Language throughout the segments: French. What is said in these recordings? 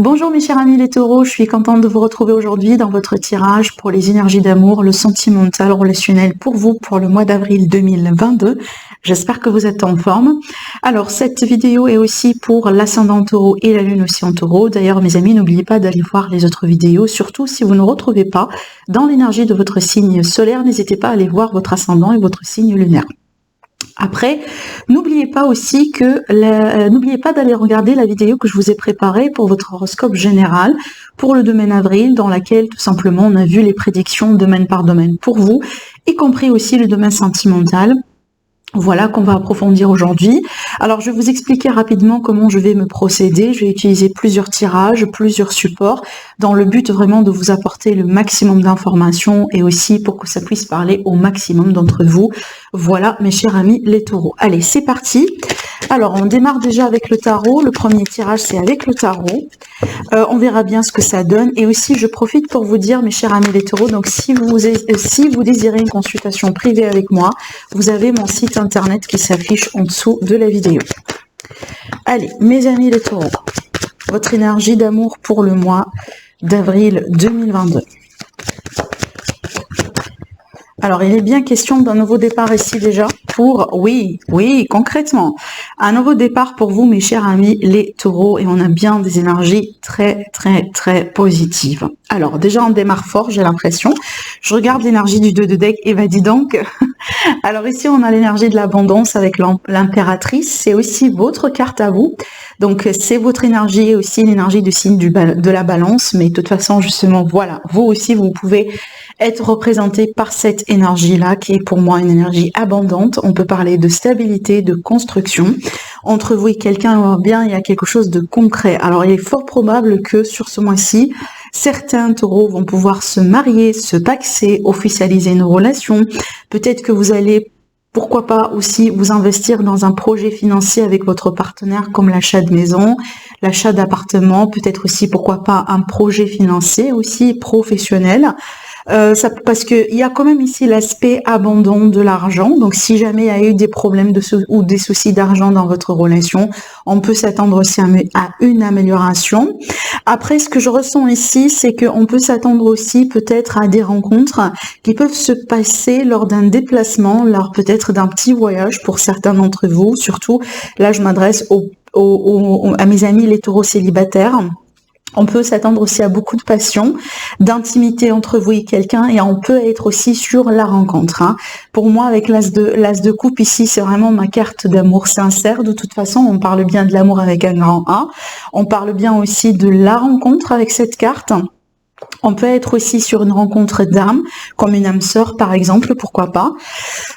Bonjour mes chers amis les taureaux, je suis contente de vous retrouver aujourd'hui dans votre tirage pour les énergies d'amour, le sentimental, relationnel pour vous pour le mois d'avril 2022. J'espère que vous êtes en forme. Alors cette vidéo est aussi pour l'ascendant taureau et la lune aussi en taureau. D'ailleurs mes amis, n'oubliez pas d'aller voir les autres vidéos, surtout si vous ne retrouvez pas dans l'énergie de votre signe solaire, n'hésitez pas à aller voir votre ascendant et votre signe lunaire. Après, n'oubliez pas aussi que n'oubliez pas d'aller regarder la vidéo que je vous ai préparée pour votre horoscope général pour le domaine avril, dans laquelle tout simplement on a vu les prédictions domaine par domaine pour vous, y compris aussi le domaine sentimental. Voilà qu'on va approfondir aujourd'hui. Alors je vais vous expliquer rapidement comment je vais me procéder. Je vais utiliser plusieurs tirages, plusieurs supports, dans le but vraiment de vous apporter le maximum d'informations et aussi pour que ça puisse parler au maximum d'entre vous. Voilà mes chers amis les taureaux. Allez, c'est parti. Alors on démarre déjà avec le tarot. Le premier tirage c'est avec le tarot. On verra bien ce que ça donne. Et aussi je profite pour vous dire mes chers amis les taureaux, donc si vous désirez une consultation privée avec moi, vous avez mon site internet qui s'affiche en dessous de la vidéo. Allez, mes amis les taureaux, votre énergie d'amour pour le mois d'avril 2022. Alors, il est bien question d'un nouveau départ ici déjà pour, oui, concrètement, un nouveau départ pour vous, mes chers amis, les taureaux, et on a bien des énergies très positives. Alors, déjà, on démarre fort, j'ai l'impression. Je regarde l'énergie du 2 de deck, et bah dis donc. Alors ici, on a l'énergie de l'abondance avec l'impératrice, c'est aussi votre carte à vous. Donc, c'est votre énergie et aussi l'énergie du signe de la balance, mais de toute façon, justement, voilà, vous aussi, vous pouvez être représenté par cette énergie-là, qui est pour moi une énergie abondante. On peut parler de stabilité, de construction. Entre vous et quelqu'un, bien, il y a quelque chose de concret. Alors, il est fort probable que sur ce mois-ci, certains taureaux vont pouvoir se marier, se paxer, officialiser une relation. Peut-être que vous allez, pourquoi pas aussi vous investir dans un projet financier avec votre partenaire, comme l'achat de maison, l'achat d'appartement, peut-être aussi, pourquoi pas, un projet financier aussi professionnel. Parce que il y a quand même ici l'aspect abandon de l'argent. Donc, si jamais il y a eu des problèmes ou des soucis d'argent dans votre relation, on peut s'attendre aussi à une amélioration. Après, ce que je ressens ici, c'est qu'on peut s'attendre aussi peut-être à des rencontres qui peuvent se passer lors d'un déplacement, lors peut-être d'un petit voyage pour certains d'entre vous. Surtout, là, je m'adresse à mes amis les taureaux célibataires. On peut s'attendre aussi à beaucoup de passion, d'intimité entre vous et quelqu'un, et on peut être aussi sur la rencontre. Pour moi, avec l'as de coupe ici, c'est vraiment ma carte d'amour sincère. De toute façon, on parle bien de l'amour avec un grand A. On parle bien aussi de la rencontre avec cette carte. On peut être aussi sur une rencontre d'âme, comme une âme sœur par exemple, pourquoi pas.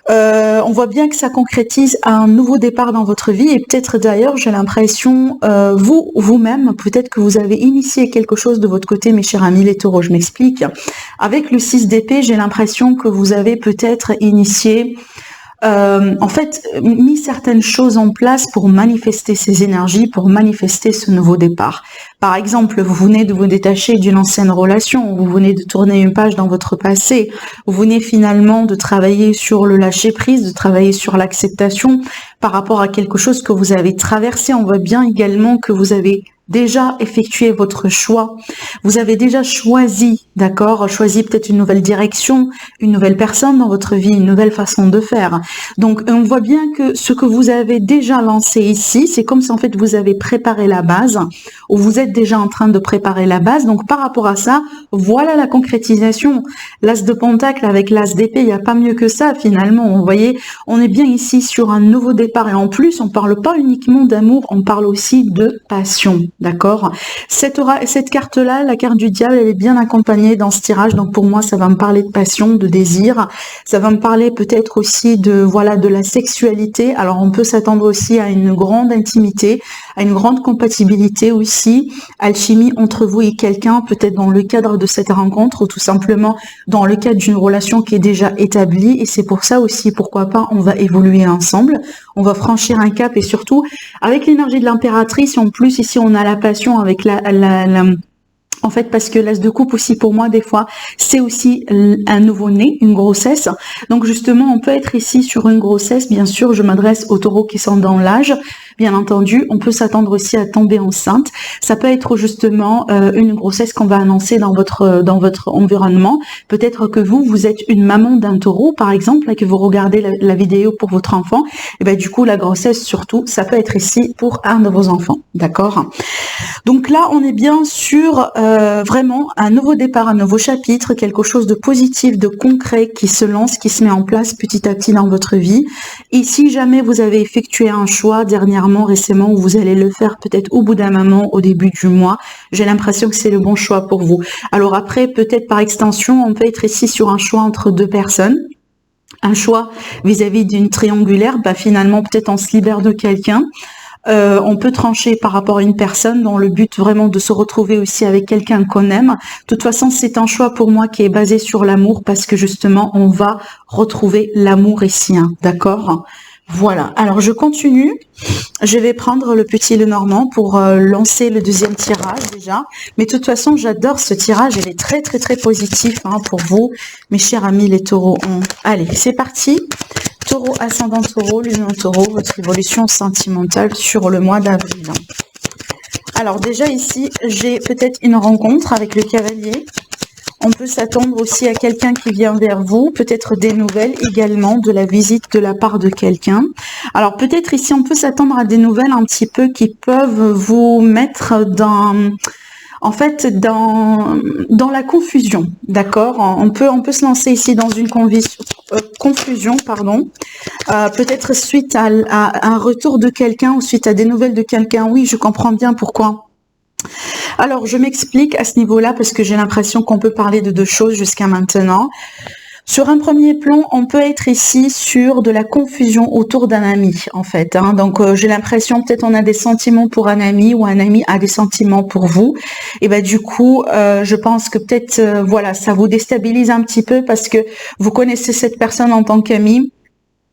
On voit bien que ça concrétise un nouveau départ dans votre vie, et peut-être d'ailleurs, j'ai l'impression, vous-même, peut-être que vous avez initié quelque chose de votre côté, mes chers amis les taureaux. Je m'explique. Avec le 6 d'épée, j'ai l'impression que vous avez peut-être initié, mis certaines choses en place pour manifester ces énergies, pour manifester ce nouveau départ. Par exemple, vous venez de vous détacher d'une ancienne relation, vous venez de tourner une page dans votre passé, vous venez finalement de travailler sur le lâcher-prise, de travailler sur l'acceptation par rapport à quelque chose que vous avez traversé. On voit bien également que vous avez déjà effectué votre choix, vous avez déjà choisi, d'accord, choisi peut-être une nouvelle direction, une nouvelle personne dans votre vie, une nouvelle façon de faire. Donc on voit bien que ce que vous avez déjà lancé ici, c'est comme si en fait vous avez préparé la base, ou vous êtes déjà en train de préparer la base. Donc par rapport à ça, voilà la concrétisation. L'as de pentacle avec l'as d'épée, il n'y a pas mieux que ça finalement. Vous voyez, on est bien ici sur un nouveau départ, et en plus on parle pas uniquement d'amour, on parle aussi de passion. D'accord. Cette carte-là, la carte du diable, elle est bien accompagnée dans ce tirage. Donc pour moi, ça va me parler de passion, de désir. Ça va me parler peut-être aussi de la sexualité. Alors on peut s'attendre aussi à une grande intimité, à une grande compatibilité aussi, alchimie entre vous et quelqu'un, peut-être dans le cadre de cette rencontre, ou tout simplement dans le cadre d'une relation qui est déjà établie. Et c'est pour ça aussi, pourquoi pas, on va évoluer ensemble, on va franchir un cap, et surtout avec l'énergie de l'impératrice. En plus ici on a la passion avec en fait, parce que l'as de coupe aussi, pour moi, des fois, c'est aussi un nouveau-né, une grossesse. Donc, justement, on peut être ici sur une grossesse. Bien sûr, je m'adresse aux taureaux qui sont dans l'âge. bien entendu, on peut s'attendre aussi à tomber enceinte. Ça peut être justement une grossesse qu'on va annoncer dans votre environnement. Peut-être que vous êtes une maman d'un taureau, par exemple, et que vous regardez la vidéo pour votre enfant. Et ben du coup, la grossesse, surtout, ça peut être ici pour un de vos enfants. D'accord? Donc là, on est bien sur vraiment un nouveau départ, un nouveau chapitre, quelque chose de positif, de concret qui se lance, qui se met en place petit à petit dans votre vie. Et si jamais vous avez effectué un choix dernièrement, récemment, ou vous allez le faire peut-être au bout d'un moment, au début du mois, j'ai l'impression que c'est le bon choix pour vous. Alors après, peut-être par extension, on peut être ici sur un choix entre deux personnes. Un choix vis-à-vis d'une triangulaire, bah finalement peut-être on se libère de quelqu'un. On peut trancher par rapport à une personne dans le but vraiment de se retrouver aussi avec quelqu'un qu'on aime. De toute façon, c'est un choix pour moi qui est basé sur l'amour parce que justement, on va retrouver l'amour ici, hein, d'accord ? Voilà, alors je continue. Je vais prendre le petit Lenormand pour lancer le deuxième tirage déjà. Mais de toute façon, j'adore ce tirage, il est très très très positif hein, pour vous, mes chers amis les taureaux. Allez, c'est parti. Taureau, ascendant taureau, lune en taureau, votre évolution sentimentale sur le mois d'avril. Alors déjà ici, j'ai peut-être une rencontre avec le cavalier. On peut s'attendre aussi à quelqu'un qui vient vers vous, peut-être des nouvelles également de la visite de la part de quelqu'un. Alors peut-être ici, on peut s'attendre à des nouvelles un petit peu qui peuvent vous mettre dans... En fait, dans la confusion, d'accord. On peut se lancer ici dans une confusion, pardon. Peut-être suite à un retour de quelqu'un ou suite à des nouvelles de quelqu'un. Oui, je comprends bien pourquoi. Alors, je m'explique à ce niveau-là parce que j'ai l'impression qu'on peut parler de deux choses jusqu'à maintenant. Sur un premier plan, on peut être ici sur de la confusion autour d'un ami, en fait. Hein. Donc, j'ai l'impression peut-être on a des sentiments pour un ami ou un ami a des sentiments pour vous. Et ben du coup, je pense que peut-être, voilà, ça vous déstabilise un petit peu parce que vous connaissez cette personne en tant qu'ami.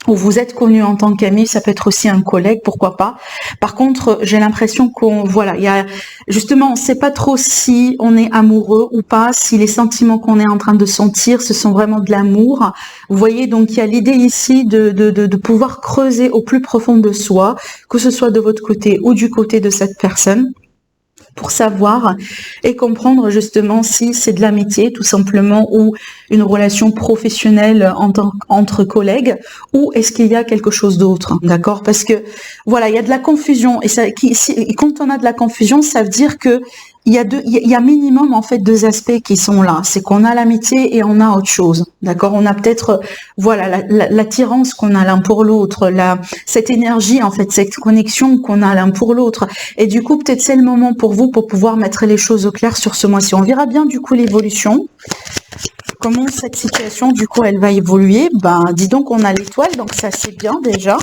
Ou vous êtes connu en tant qu'ami, ça peut être aussi un collègue, pourquoi pas. Par contre, j'ai l'impression il y a, justement, on ne sait pas trop si on est amoureux ou pas, si les sentiments qu'on est en train de sentir, ce sont vraiment de l'amour. Vous voyez, donc il y a l'idée ici de pouvoir creuser au plus profond de soi, que ce soit de votre côté ou du côté de cette personne, pour savoir et comprendre justement si c'est de l'amitié tout simplement ou une relation professionnelle entre collègues ou est-ce qu'il y a quelque chose d'autre, d'accord? Parce que voilà, il y a de la confusion et quand on a de la confusion, ça veut dire que il y a minimum en fait deux aspects qui sont là. C'est qu'on a l'amitié et on a autre chose, d'accord? On a peut-être voilà l'attirance qu'on a l'un pour l'autre, cette énergie en fait, cette connexion qu'on a l'un pour l'autre. Et du coup, peut-être c'est le moment pour vous pour pouvoir mettre les choses au clair sur ce mois-ci. On verra bien du coup l'évolution. Comment cette situation du coup elle va évoluer. Ben dis donc on a l'étoile, donc ça c'est bien déjà.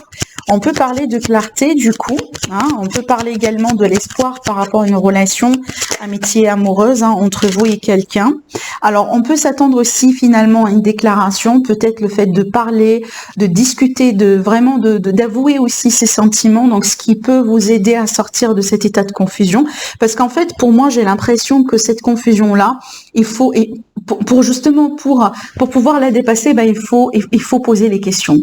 On peut parler de clarté du coup, hein. On peut parler également de l'espoir par rapport à une relation amitié amoureuse hein, entre vous et quelqu'un. Alors on peut s'attendre aussi finalement à une déclaration, peut-être le fait de parler, de discuter, d'avouer aussi ses sentiments, donc ce qui peut vous aider à sortir de cet état de confusion. Parce qu'en fait pour moi j'ai l'impression que cette confusion là, pour pouvoir la dépasser, ben, il faut poser les questions.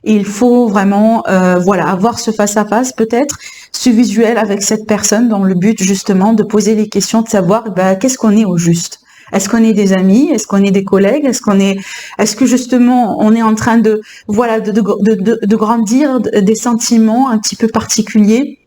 Il faut vraiment avoir ce face-à-face, peut-être ce visuel avec cette personne dans le but justement de poser les questions, de savoir qu'est-ce qu'on est au juste. Est-ce qu'on est des amis? Est-ce qu'on est des collègues? Est-ce que justement on est en train de grandir des sentiments un petit peu particuliers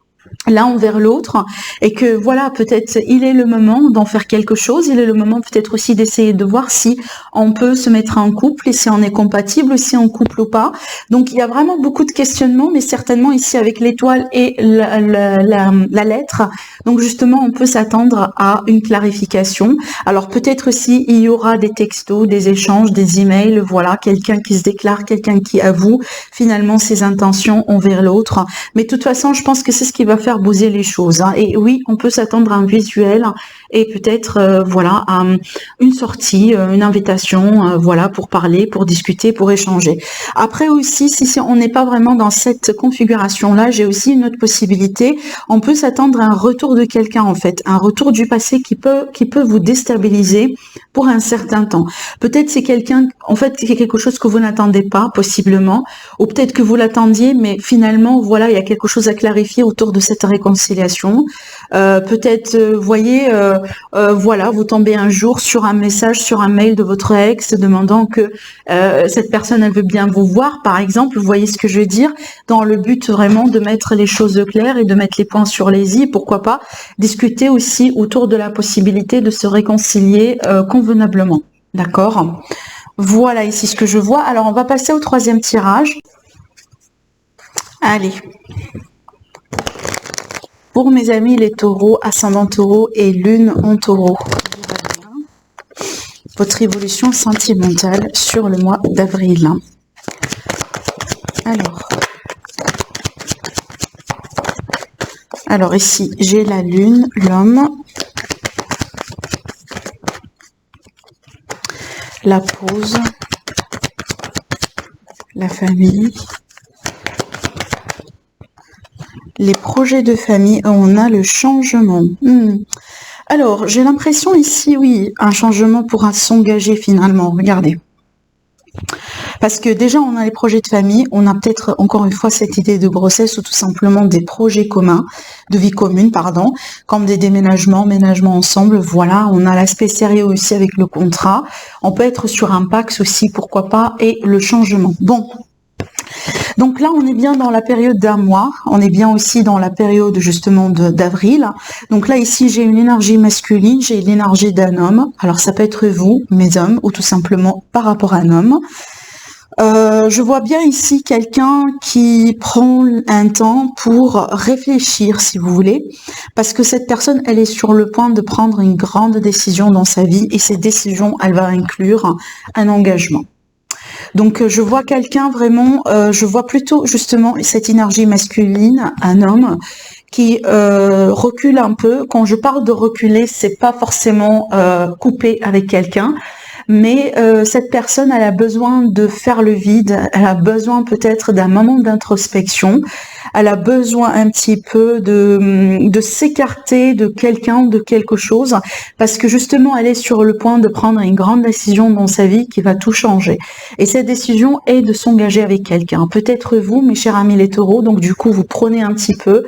l'un envers l'autre et que voilà, peut-être il est le moment d'en faire quelque chose, il est le moment peut-être aussi d'essayer de voir si on peut se mettre en couple et si on est compatible, si on couple ou pas. Donc il y a vraiment beaucoup de questionnements, mais certainement ici avec l'étoile et la lettre, donc justement on peut s'attendre à une clarification. Alors peut-être aussi il y aura des textos, des échanges, des emails, voilà, quelqu'un qui se déclare, quelqu'un qui avoue finalement ses intentions envers l'autre. Mais de toute façon, je pense que c'est ce qui va faire bouger les choses. Hein. Et oui, on peut s'attendre à un visuel et peut-être voilà une sortie, une invitation, voilà pour parler, pour discuter, pour échanger. Après aussi, si on n'est pas vraiment dans cette configuration-là, j'ai aussi une autre possibilité. On peut s'attendre à un retour de quelqu'un en fait, un retour du passé qui peut vous déstabiliser pour un certain temps. Peut-être c'est quelqu'un, en fait, c'est quelque chose que vous n'attendez pas, possiblement, ou peut-être que vous l'attendiez, mais finalement, voilà, il y a quelque chose à clarifier autour de cette réconciliation. Peut-être, voyez, voilà, vous tombez un jour sur un message, sur un mail de votre ex demandant que cette personne, elle veut bien vous voir, par exemple, vous voyez ce que je veux dire, dans le but vraiment de mettre les choses claires et de mettre les points sur les i, pourquoi pas discuter aussi autour de la possibilité de se réconcilier convenablement. D'accord? Voilà ici ce que je vois. Alors, on va passer au troisième tirage. Allez. Pour mes amis les taureaux, ascendant taureau et lune en taureau. Votre évolution sentimentale sur le mois d'avril. Alors ici, j'ai la lune, l'homme, la pause, la famille, les projets de famille, on a le changement. Alors, j'ai l'impression ici, oui, un changement pourra s'engager finalement, regardez. Parce que déjà, on a les projets de famille, on a peut-être encore une fois cette idée de grossesse ou tout simplement des projets communs, de vie commune, pardon, comme des déménagements, ménagements ensemble, voilà, on a l'aspect sérieux aussi avec le contrat, on peut être sur un Pax aussi, pourquoi pas, et le changement. Bon. Donc là, on est bien dans la période d'un mois, on est bien aussi dans la période justement d'avril. Donc là, ici, j'ai une énergie masculine, j'ai l'énergie d'un homme. Alors ça peut être vous, mes hommes, ou tout simplement par rapport à un homme. Je vois bien ici quelqu'un qui prend un temps pour réfléchir, si vous voulez, parce que cette personne, elle est sur le point de prendre une grande décision dans sa vie et cette décision, elle va inclure un engagement. Donc je vois quelqu'un vraiment, je vois plutôt justement cette énergie masculine, un homme qui recule un peu. Quand je parle de reculer, c'est pas forcément couper avec quelqu'un, mais cette personne, elle a besoin de faire le vide, elle a besoin peut-être d'un moment d'introspection, elle a besoin un petit peu de s'écarter de quelqu'un, de quelque chose, parce que justement, elle est sur le point de prendre une grande décision dans sa vie qui va tout changer. Et cette décision est de s'engager avec quelqu'un. Peut-être vous, mes chers amis les taureaux, donc du coup, vous prenez un petit peu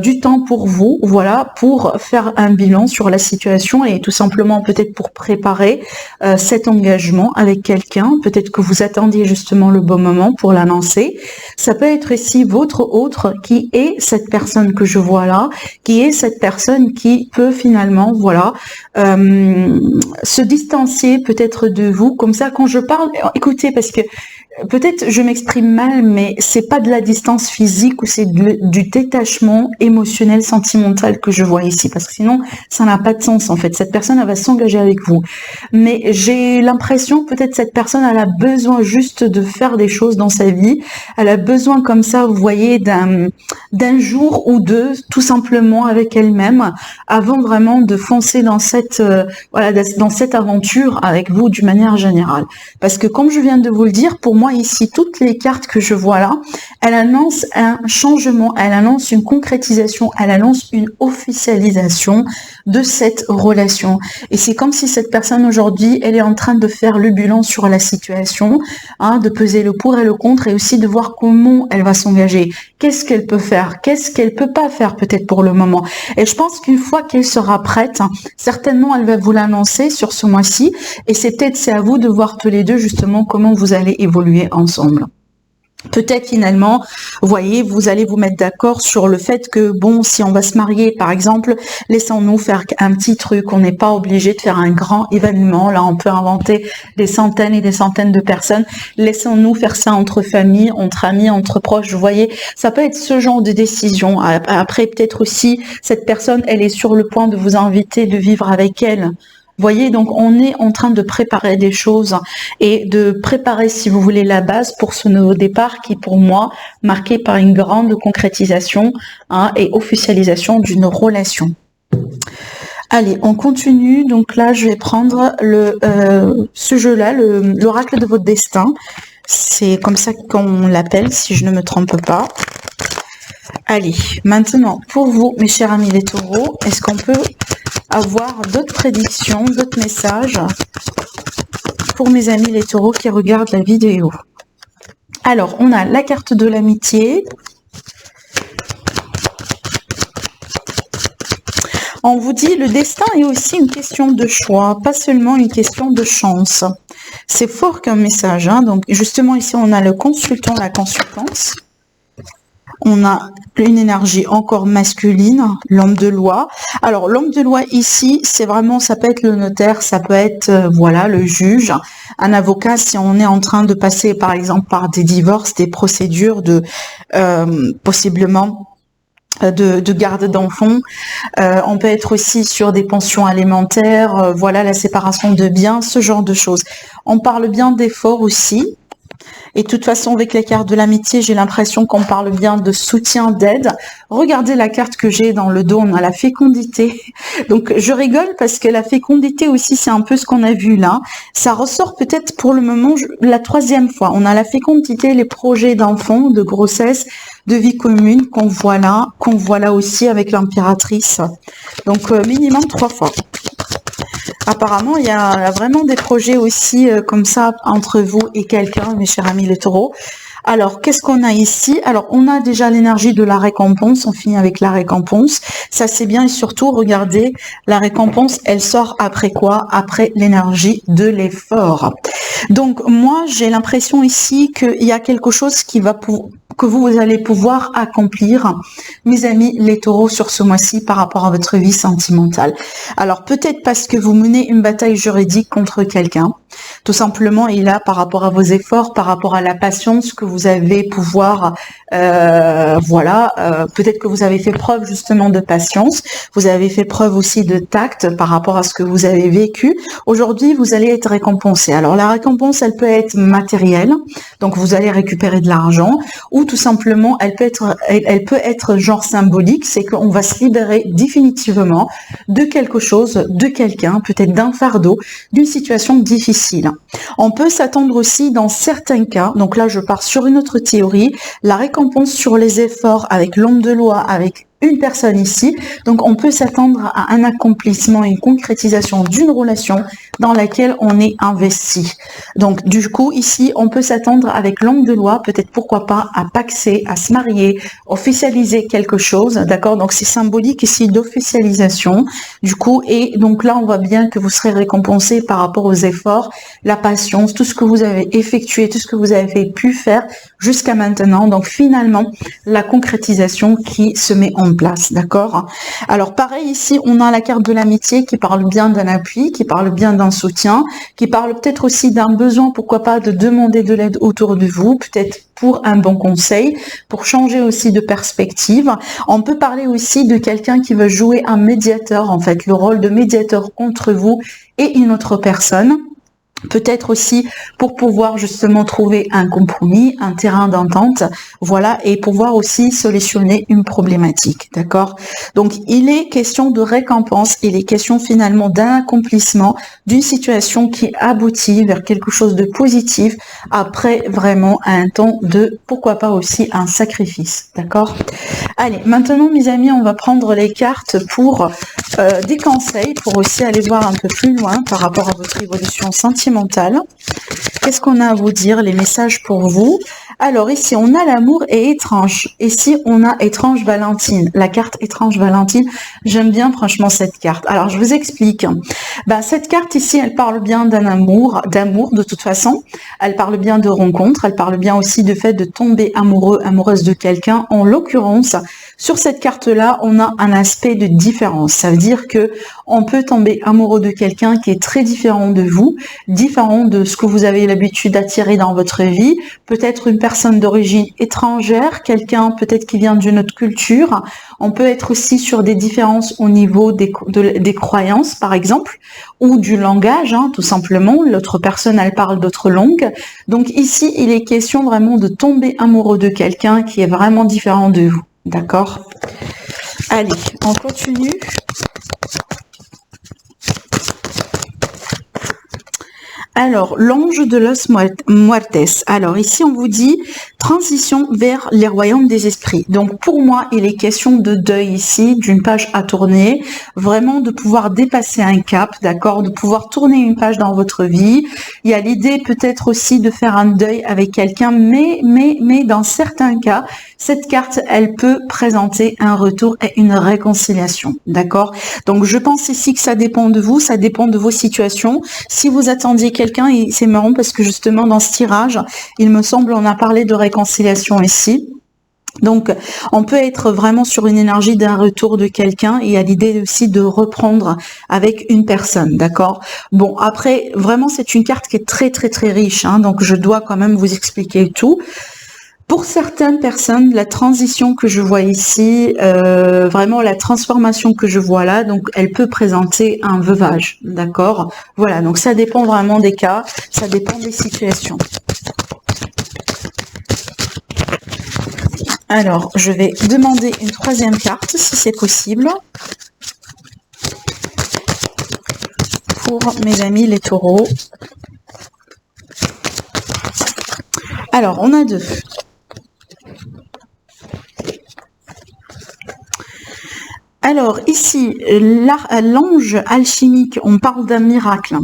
du temps pour vous, voilà, pour faire un bilan sur la situation et tout simplement peut-être pour préparer cet engagement avec quelqu'un. Peut-être que vous attendiez justement le bon moment pour l'annoncer. Ça peut être ici votre autre qui est cette personne que je vois là, qui est cette personne qui peut finalement, voilà, se distancier peut-être de vous. Comme ça, quand je parle, écoutez, parce que peut-être je m'exprime mal, mais c'est pas de la distance physique ou c'est du détachement émotionnel, sentimental que je vois ici, parce que sinon ça n'a pas de sens en fait. Cette personne, elle va s'engager avec vous, mais j'ai l'impression peut-être cette personne, elle a besoin juste de faire des choses dans sa vie. Elle a besoin comme ça, vous voyez, d'un jour ou deux, tout simplement avec elle-même, avant vraiment de foncer dans cette voilà, dans cette aventure avec vous d'une manière générale. Parce que comme je viens de vous le dire, pour moi ici, toutes les cartes que je vois là, elle annonce un changement, elle annonce une concrétisation, elle annonce une officialisation de cette relation. Et c'est comme si cette personne aujourd'hui, elle est en train de faire le bilan sur la situation, hein, de peser le pour et le contre et aussi de voir comment elle va s'engager. Qu'est-ce qu'elle peut faire? Qu'est-ce qu'elle peut pas faire peut-être pour le moment? Et je pense qu'une fois qu'elle sera prête, certainement elle va vous l'annoncer sur ce mois-ci et c'est à vous de voir tous les deux justement comment vous allez évoluer ensemble. Peut-être finalement, vous voyez, vous allez vous mettre d'accord sur le fait que, bon, si on va se marier, par exemple, laissons-nous faire un petit truc, on n'est pas obligé de faire un grand événement, là on peut inventer des centaines et des centaines de personnes, laissons-nous faire ça entre familles, entre amis, entre proches, vous voyez, ça peut être ce genre de décision. Après, peut-être aussi, cette personne, elle est sur le point de vous inviter de vivre avec elle. Vous voyez, donc on est en train de préparer des choses et de préparer, si vous voulez, la base pour ce nouveau départ qui, pour moi, marqué par une grande concrétisation, hein, et officialisation d'une relation. Allez, on continue. Donc là, je vais prendre ce jeu-là, l'oracle de votre destin. C'est comme ça qu'on l'appelle, si je ne me trompe pas. Allez, maintenant, pour vous, mes chers amis les taureaux, est-ce qu'on peut avoir d'autres prédictions, d'autres messages pour mes amis les taureaux qui regardent la vidéo? Alors, on a la carte de l'amitié. On vous dit, le destin est aussi une question de choix, pas seulement une question de chance. C'est fort comme message, hein. Donc, justement, ici, on a le consultant, la consultance. On a une énergie encore masculine, l'homme de loi. Alors, l'homme de loi ici, c'est vraiment, ça peut être le notaire, ça peut être, voilà, le juge, un avocat, si on est en train de passer, par exemple, par des divorces, des procédures de, possiblement, de garde d'enfants. On peut être aussi sur des pensions alimentaires, voilà, la séparation de biens, ce genre de choses. On parle bien d'efforts aussi. Et de toute façon, avec la carte de l'amitié, j'ai l'impression qu'on parle bien de soutien, d'aide. Regardez la carte que j'ai dans le dos, on a la fécondité. Donc, je rigole parce que la fécondité aussi, c'est un peu ce qu'on a vu là. Ça ressort peut-être pour le moment la 3e fois. On a la fécondité, les projets d'enfants, de grossesse, de vie commune qu'on voit là aussi avec l'impératrice. Donc, minimum 3 fois. Apparemment, il y a vraiment des projets aussi comme ça entre vous et quelqu'un, mes chers amis les taureaux. Alors, qu'est-ce qu'on a ici? Alors, on a déjà l'énergie de la récompense. On finit avec la récompense. Ça, c'est bien. Et surtout, regardez, la récompense, elle sort après quoi? Après l'énergie de l'effort. Donc, moi, j'ai l'impression ici qu'il y a quelque chose qui va que vous allez pouvoir accomplir, mes amis les taureaux, sur ce mois-ci par rapport à votre vie sentimentale. Alors, peut-être parce que vous menez une bataille juridique contre quelqu'un, tout simplement, et là, par rapport à vos efforts, par rapport à la patience que vous avez pouvoir, peut-être que vous avez fait preuve justement de patience, vous avez fait preuve aussi de tact par rapport à ce que vous avez vécu. Aujourd'hui, vous allez être récompensé. Alors, la récompense, elle peut être matérielle, donc vous allez récupérer de l'argent, ou tout simplement, elle peut être genre symbolique, c'est qu'on va se libérer définitivement de quelque chose, de quelqu'un, peut-être d'un fardeau, d'une situation difficile. On peut s'attendre aussi dans certains cas, donc là je pars sur une autre théorie, la récompense sur les efforts avec l'homme de loi, avec une personne ici, donc on peut s'attendre à un accomplissement, une concrétisation d'une relation dans laquelle on est investi. Donc du coup ici on peut s'attendre avec l'homme de loi, peut-être pourquoi pas à paxer, à se marier, officialiser quelque chose, d'accord? Donc c'est symbolique ici d'officialisation du coup, et donc là on voit bien que vous serez récompensé par rapport aux efforts, la patience, tout ce que vous avez effectué, tout ce que vous avez pu faire jusqu'à maintenant. Donc finalement la concrétisation qui se met en place, d'accord? Alors pareil ici, on a la carte de l'amitié qui parle bien d'un appui, qui parle bien d'un soutien, qui parle peut-être aussi d'un besoin, pourquoi pas, de demander de l'aide autour de vous, peut-être pour un bon conseil, pour changer aussi de perspective. On peut parler aussi de quelqu'un qui veut jouer un médiateur, en fait, le rôle de médiateur entre vous et une autre personne. Peut-être aussi pour pouvoir justement trouver un compromis, un terrain d'entente, voilà, et pouvoir aussi solutionner une problématique, d'accord? Donc, il est question de récompense, il est question finalement d'un accomplissement, d'une situation qui aboutit vers quelque chose de positif après vraiment un temps de, pourquoi pas aussi, un sacrifice, d'accord? Allez, maintenant, mes amis, on va prendre les cartes pour des conseils, pour aussi aller voir un peu plus loin par rapport à votre évolution sentimentale. Qu'est-ce qu'on a à vous dire, les messages pour vous? Alors ici, on a l'amour et étrange. Ici, on a étrange Valentine. La carte étrange Valentine, j'aime bien franchement cette carte. Alors, je vous explique. Ben, cette carte ici, elle parle bien d'un amour, d'amour de toute façon. Elle parle bien de rencontre. Elle parle bien aussi du fait de tomber amoureux, amoureuse de quelqu'un. En l'occurrence, sur cette carte-là, on a un aspect de différence. Ça veut dire que on peut tomber amoureux de quelqu'un qui est très différent de vous, différent de ce que vous avez l'habitude d'attirer dans votre vie. Peut-être une personne d'origine étrangère, quelqu'un peut-être qui vient d'une autre culture. On peut être aussi sur des différences au niveau des croyances, par exemple, ou du langage, hein, tout simplement. L'autre personne, elle parle d'autres langues. Donc ici, il est question vraiment de tomber amoureux de quelqu'un qui est vraiment différent de vous. D'accord? Allez, on continue. Alors, l'ange de los muertes. Alors, ici, on vous dit transition vers les royaumes des esprits. Donc, pour moi, il est question de deuil ici, d'une page à tourner, vraiment de pouvoir dépasser un cap, d'accord, de pouvoir tourner une page dans votre vie. Il y a l'idée peut-être aussi de faire un deuil avec quelqu'un, mais dans certains cas, cette carte, elle peut présenter un retour et une réconciliation, d'accord? Donc, je pense ici que ça dépend de vous, ça dépend de vos situations. Si vous attendiez quelqu'un, et c'est marrant parce que justement dans ce tirage, il me semble, on a parlé de réconciliation ici. Donc, on peut être vraiment sur une énergie d'un retour de quelqu'un et à l'idée aussi de reprendre avec une personne, d'accord? Bon, après, vraiment, c'est une carte qui est très, très, très riche, hein, donc je dois quand même vous expliquer tout. Pour certaines personnes, la transition que je vois ici, vraiment la transformation que je vois là, donc elle peut présenter un veuvage, d'accord? Voilà, donc ça dépend vraiment des cas, ça dépend des situations. Alors, je vais demander une troisième carte, si c'est possible, pour mes amis les taureaux. Alors, on a deux. Alors, ici, l'ange alchimique, on parle d'un miracle.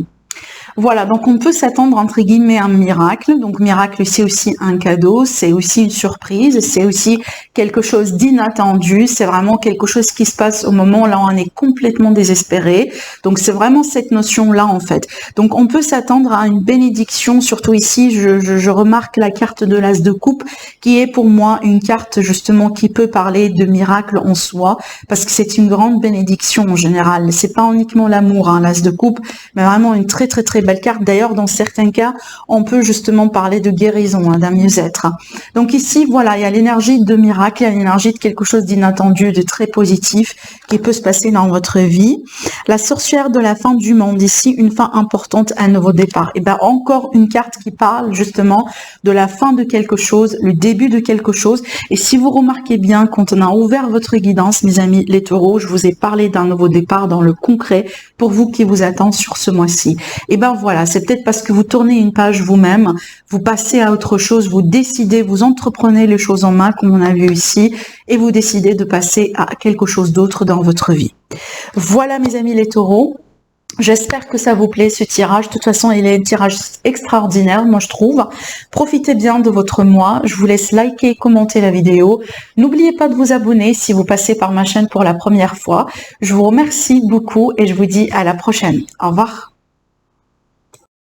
Voilà, donc on peut s'attendre entre guillemets à un miracle. Donc miracle, c'est aussi un cadeau, c'est aussi une surprise, c'est aussi quelque chose d'inattendu, c'est vraiment quelque chose qui se passe au moment où là on est complètement désespéré. Donc c'est vraiment cette notion-là en fait. Donc on peut s'attendre à une bénédiction, surtout ici, je remarque la carte de l'As de coupe qui est pour moi une carte justement qui peut parler de miracle en soi, parce que c'est une grande bénédiction en général. C'est pas uniquement l'amour, hein, l'As de coupe, mais vraiment une très très très belle carte. D'ailleurs, dans certains cas, on peut justement parler de guérison, hein, d'un mieux-être. Donc ici, voilà, il y a l'énergie de miracle, il y a l'énergie de quelque chose d'inattendu, de très positif qui peut se passer dans votre vie. La sorcière de la fin du monde, ici, une fin importante, un nouveau départ. Et bien, encore une carte qui parle justement de la fin de quelque chose, le début de quelque chose. Et si vous remarquez bien, quand on a ouvert votre guidance, mes amis les taureaux, je vous ai parlé d'un nouveau départ dans le concret pour vous qui vous attend sur ce mois-ci. Et ben voilà, c'est peut-être parce que vous tournez une page vous-même, vous passez à autre chose, vous décidez, vous entreprenez les choses en main, comme on a vu ici, et vous décidez de passer à quelque chose d'autre dans votre vie. Voilà mes amis les taureaux. J'espère que ça vous plaît ce tirage. De toute façon, il est un tirage extraordinaire, moi je trouve. Profitez bien de votre mois. Je vous laisse liker et commenter la vidéo. N'oubliez pas de vous abonner si vous passez par ma chaîne pour la première fois. Je vous remercie beaucoup et je vous dis à la prochaine. Au revoir.